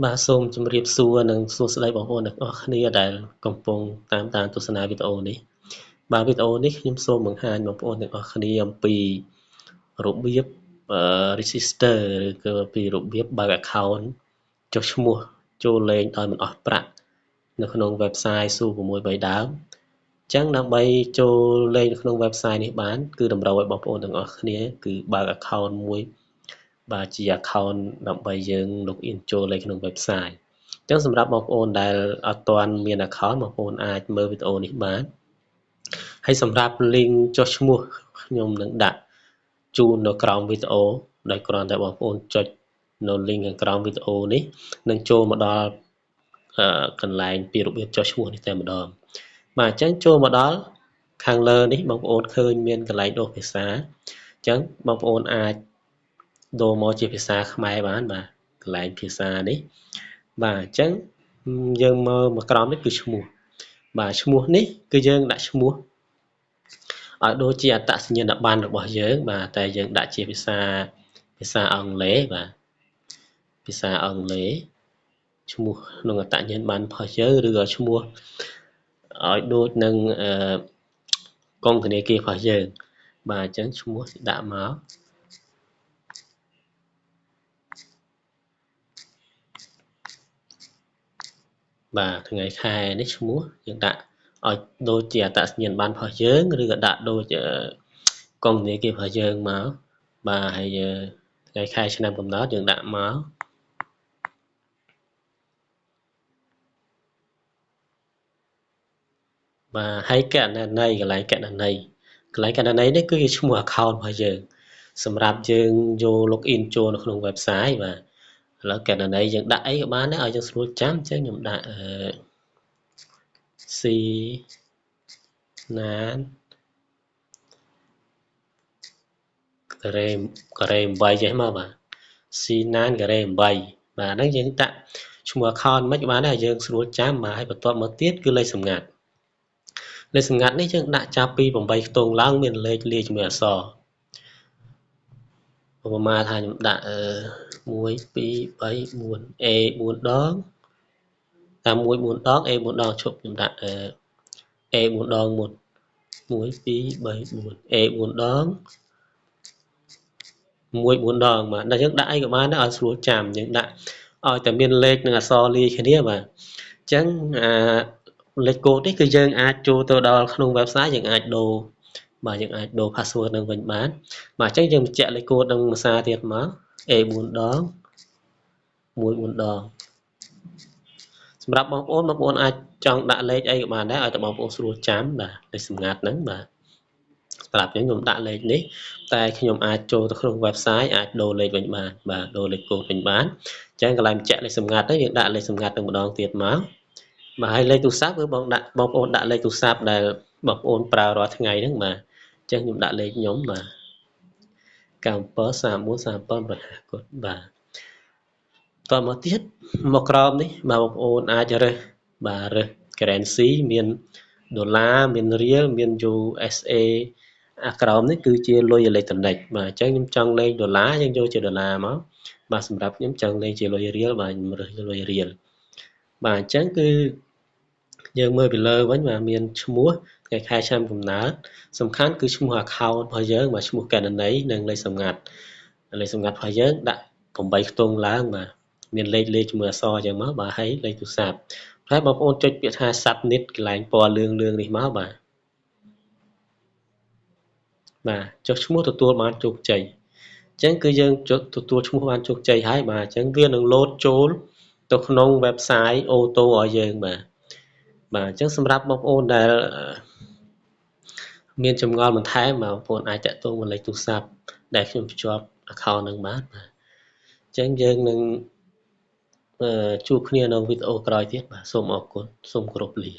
បាទសូមជម្រាបសួរនិងសួស្តីបងប្អូនទាំងអស់គ្នាដែលកំពុងតាមដានទស្សនាវីដេអូនេះបាទវីដេអូនេះខ្ញុំសូមបង្ហាញបងប្អូនទាំងអស់គ្នាអំពីរបៀបregister ឬក៏ពីរបៀបបើក account ចុះឈ្មោះចូលលេងដោយមិនអស់ប្រាក់នៅក្នុង website ស៊ូ6 ដើមអញ្ចឹងដើម្បីចូលលេងនៅក្នុង website នេះបានគឺតម្រូវឲ្យបងប្អូនទាំងអស់គ្នាគឺបើក account មួយបាទជា account ដើម្បីយើង login ចូលលេងក្នុង website អញ្ចឹងសម្រាប់បងប្អូនដែលអត់ទាន់មាន account បងប្អូនអាចមើលវីដេអូនេះបានហើយសម្រាប់ link ចុះឈ្មោះខ្ញុំនឹងដាក់ជូននៅក្រោមវីដេអូដោយគ្រាន់តែបងប្អូនចុចនៅ link ខាងក្រោមវីដេអូនេះនឹងចូលមកដល់កន្លែងពីរបៀបចុះឈ្មោះនេះតែម្ដងបាទអញ្ចឹងចូលមកដល់ខាងលើនេះបងប្អូនឃើញមានកន្លែងដូរភាសាអញ្ចឹងបងប្អូនអាចដូរមកជាភាសាខ្មែរបានបាទកន្លែងភាសានេះបាទអញ្ចឹងយើងមើលមកក្រោមនេះគឺឈ្មោះបាទឈ្មោះនេះគឺយើងដាក់ឈ្មោះឲ្យដូចជាអត្តសញ្ញាណប័ណ្ណរបស់យើងបាទតែយើងដាក់ជាភាសាអង់គ្លេសបាទភាសាអង់គ្លេសឈ្មោះក្នុងអត្តសញ្ញាណប័ណ្ណរបស់យើងឬក៏ឈ្មោះឲ្យដូចនឹងកងធនាគាររបស់យើងបាទអញ្ចឹងឈ្មោះដាក់មកបាទថ្ងៃខែនេះឈ្មោះយើងដាក់ឲ្យដូចជាអត្តសញ្ញាណប័ណ្ណរបស់យើងឬក៏ដាក់ដូចកងធនាគាររបស់យើងមកបាទហើយថ្ងៃខែឆ្នាំកំណើតយើងដាក់មកបាទហើយកណន័យកន្លែងកណន័យកន្លែងកណន័យនេះគឺជាឈ្មោះ account របស់យើងសម្រាប់យើងយក login ចូលនៅក្នុង website បាទឥឡូវកណន័យយើងដាក់អីក៏បានដែរឲ្យយើងស្រួលចាំអញ្ចឹងខ្ញុំដាក់C nan ការ៉េ8ចេះមកបាទ C nan ការ៉េ8បាទហ្នឹងយើងដាក់ឈ្មោះ account មិនបានដែរយើងស្រួលចាំបាទហើយបន្ទាប់មកទៀតគឺលេខសម្ងាត់លេខសម្ងាត់នេះយើងដាក់ចាប់ពី8ខ្ទង់ឡើងមានលេខលាយជាមួយអក្សរឧបមាថាខ្ញុំដាក់1 2 3 4 A 4ដងតាម1 4ដង A 4ដងឈប់ខ្ញុំដាក់A 4ដងមុន1 2 3 4 A 4ដង1 4ដងបាទដល់យើងដាក់អីក៏បានដែរឲ្យស្រួលចាំយើងដាក់ឲ្យតែមានលេខនិងអក្សរលាយគ្នាបាទអញ្ចឹងលេខកូដនេះគឺយើងអាចចូលទៅដល់ក្នុង website យើងអាចដូរបាទយើងអាចដូរ password នឹងវិញបានបាទអញ្ចឹងយើងបញ្ជាក់លេខកូដនឹងភាសាទៀតមក A 4ដង1 4ដងសម្រាប់បងប្អូនអាចចង់ដាក់លេខអីក៏បានដែរឲ្យតែបងប្អូនស្រួលចាំបាទលេខសម្ងាត់ហ្នឹងបាទសម្រាប់ខ្ញុំដាក់លេខនេះតែខ្ញុំអាចចូលទៅក្នុង website អាចដូរលេខវិញបានបាទដូរលេខកូដវិញបានអញ្ចឹងកន្លែងបញ្ជាក់លេខសម្ងាត់ហ្នឹងយើងដាក់លេខសម្ងាត់នឹងម្ដងទៀតមកបាទហើយលេខទូរស័ព្ទគឺបងប្អូនដាក់លេខទូរស័ព្ទដែលបងប្អូនប្រើរាល់ថ្ងៃហ្នឹងបាទអញ្ចឹងខ្ញុំដាក់លេខខ្ញុំបាទ97 34 37 150បាទតមកទៀតមកក្រោមនេះបងប្អូនអាចរើសបាទរើស currency មានដុល្លារមានរៀលមាន USA អាក្រោមនេះគឺជាលុយអេឡិចត្រូនិកបាទអញ្ចឹងខ្ញុំចង់លេងដុល្លារយើងយកជាដុល្លារមកបាទសម្រាប់ខ្ញុំចង់លេងជាលុយរៀលបាទខ្ញុំរើសលុយរៀលបាទអញ្ចឹងគឺយើងមើលពីលើវិញបាទមានឈ្មោះថ្ងៃខែឆ្នាំកំណើតសំខាន់គឺឈ្មោះ account របស់យើងបាទឈ្មោះកណន័យនិងលេខសម្ងាត់របស់យើងដាក់8ខ្ទង់ឡើងបាទមានលេខជាមួយអក្សរអញ្ចឹងមកបាទហើយលេខទូរស័ព្ទហើយបងប្អូនចុចពាក្យថា submit កន្លែងពណ៌លឿងនេះមកបាទចុះឈ្មោះទទួលបានជោគជ័យអញ្ចឹងគឺយើងទទួលឈ្មោះបានជោគជ័យហើយបាទអញ្ចឹងវានឹងលោតចូលទៅក្នុង website អូតូឲ្យយើងបាទអញ្ចឹងសម្រាប់បងប្អូនដែលមានចម្ងល់បន្ថែមបងប្អូនអាចតាក់ទងមកលេខទូរស័ព្ទដែលខ្ញុំភ្ជាប់ account នឹងបានបាទអញ្ចឹងយើងនឹងជួបគ្នានៅវីដេអូក្រោយទៀតបាទសូមអរគុណសូមគោរពលា